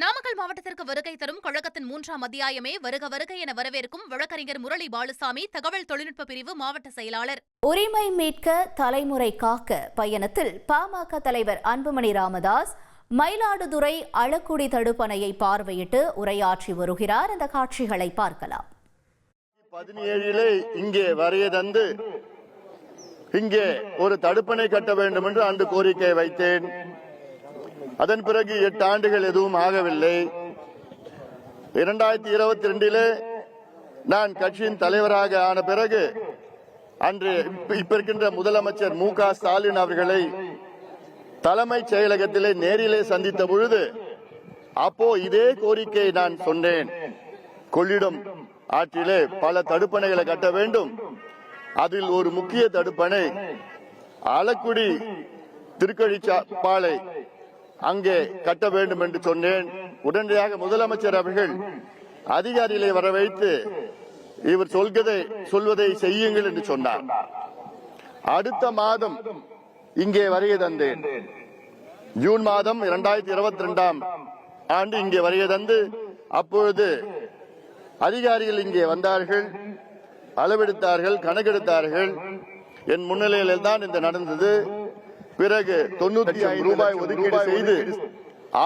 நாமக்கல் மாவட்டத்திற்கு வருகை தரும் கழகத்தின் 3ஆம் அத்தியாயமே வருக வருக என வரவேற்கும் வழக்கறிஞர் முரளி பாலுசாமி, தகவல் தொழில்நுட்ப பிரிவு மாவட்ட செயலாளர். உரிமை மீட்க தலைமுறை காக்க பயணத்தில் பாமக தலைவர் அன்புமணி ராமதாஸ் மயிலாடுதுறை அழக்குடி தடுப்பணையை பார்வையிட்டு உரையாற்றி வருகிறார். அந்த காட்சிகளை பார்க்கலாம். 17 இங்கே வரைய தந்து இங்கே ஒரு தடுப்பணை கட்ட வேண்டும் என்று அன்று கோரிக்கை வைத்தேன். அதன் பிறகு 8 ஆண்டுகள் எதுவும் ஆகவில்லை. 2022 நான் கட்சியின் தலைவராக ஆன பிறகு அன்று இப்ப இருக்கின்ற முதலமைச்சர் மு.க. ஸ்டாலின் அவர்களை தலைமைச் செயலகத்திலே நேரிலே சந்தித்த பொழுது அப்போ இதே கோரிக்கையை நான் சொன்னேன். கொள்ளிடம் ஆற்றிலே பல தடுப்பணைகளை கட்ட வேண்டும். அதில் ஒரு முக்கிய தடுப்பணை ஆலக்குடி திருக்கழிப்பாலை அங்கே கட்ட வேண்டும் என்று சொன்னேன். உடனடியாக முதலமைச்சர் அவர்கள் அதிகாரிகளை வரவைத்து இவர் சொல்வதை செய்யுங்கள் என்று சொன்னார். அடுத்த மாதம் இங்கே வருகை தந்தேன். ஜூன் மாதம் 2022 ஆண்டு இங்கே வருகை தந்து அப்பொழுது அதிகாரிகள் இங்கே வந்தார்கள், அளவெடுத்தார்கள், கணக்கெடுத்தார்கள். என் முன்னிலையில் தான் இந்த நடந்தது. பிறகு 95 ரூபாய் ஒதுக்கீடு செய்து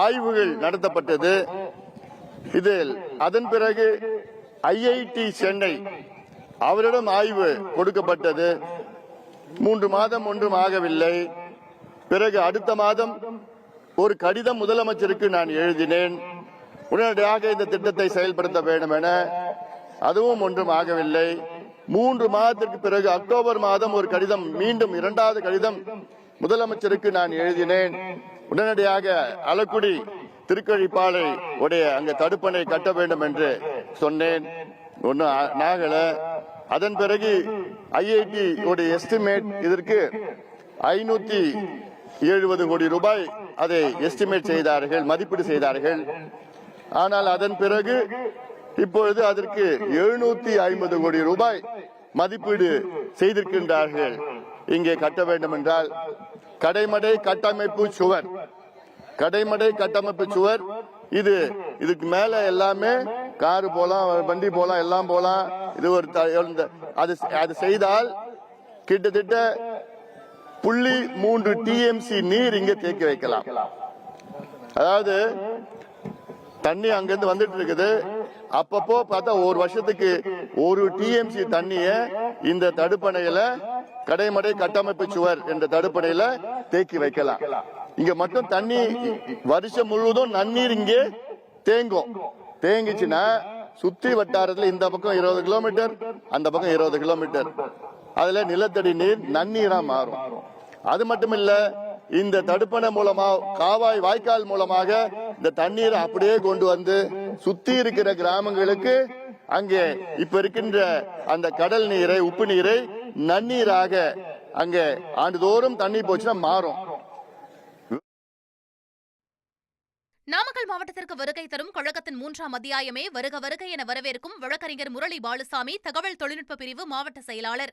ஆய்வுகள் நடத்தப்பட்டது. இதில் அதன் பிறகு ஐஐடி சென்னை அவரிடம் ஆய்வு கொடுக்கப்பட்டது. 3 மாதம் ஒன்றும் ஆகவில்லை. பிறகு அடுத்த மாதம் ஒரு கடிதம் முதலமைச்சருக்கு நான் எழுதினேன். உடனடியாக இந்த திட்டத்தை செயல்படுத்த வேண்டும் என. அதுவும் ஒன்றும் ஆகவில்லை. 3 மாதத்திற்கு பிறகு அக்டோபர் மாதம் ஒரு கடிதம், மீண்டும் 2வது கடிதம் முதலமைச்சருக்கு நான் எழுதினேன். உடனடியாக அலக்குடி திருக்கழிப்பாலை உடைய அங்க தடுப்பணை கட்ட வேண்டும் என்று சொன்னேன். ஒன்னும் ஆகல. அதன் பிறகு ஐஐடி உடைய எஸ்டிமேட் இதற்கு 570 கோடி ரூபாய் அதை எஸ்டிமேட் செய்தார்கள், மதிப்பீடு செய்தார்கள். ஆனால் அதன் பிறகு இப்பொழுது அதற்கு 750 கோடி ரூபாய் மதிப்பீடு செய்திருக்கின்றார்கள். இங்கே கட்ட வேண்டும் என்றால் கடைமடை கட்டமைப்பு சுவர் இதுக்கு மேல எல்லாமே காரு போலாம், வண்டி போலாம், எல்லாம் போலாம். இது ஒரு அது செய்தால் கிட்டத்தட்ட 0.3 TMC நீர் இங்கே தேக்கி வைக்கலாம். அதாவது தண்ணி அங்கிருந்து வந்துட்டு இருக்குது. அப்பப்போ பார்த்தா ஒரு வருஷத்துக்கு 1 TMC தண்ணிய இந்த தடுப்பணையில கடைமடை கட்டமைப்பு சுவர் என்ற தடுப்பணையில தேக்கி வைக்கலாம். இங்க மட்டும் தண்ணி வருஷம் முழுவதும் நன்னீர் இங்கே தேங்குச்சுன்னா சுத்தி வட்டாரத்துல இந்த பக்கம் 20 கிலோமீட்டர், அந்த பக்கம் 20 கிலோமீட்டர் அதுல நிலத்தடி நீர் நன்னீரா மாறும். அது மட்டும் இல்ல, இந்த தடுப்பணை மூலமா காவாய் வாய்க்கால் மூலமாக இந்த தண்ணீரை அப்படியே கொண்டு வந்து சுத்தி இருக்கிற கிராமங்களுக்கு அங்கே இப்ப இருக்கின்ற அந்த கடல் நீரை, உப்பு நீரை நன்னீராக அங்கே ஆண்டுதோறும் தண்ணி போச்சுன்னா மாறும். நாமக்கல் மாவட்டத்திற்கு வருகை தரும் கழகத்தின் 3ஆம் அத்தியாயமே வருக வருக என வரவேற்கும் வழக்கறிஞர் முரளி பாலுசாமி, தகவல் தொழில்நுட்ப பிரிவு மாவட்ட செயலாளர்.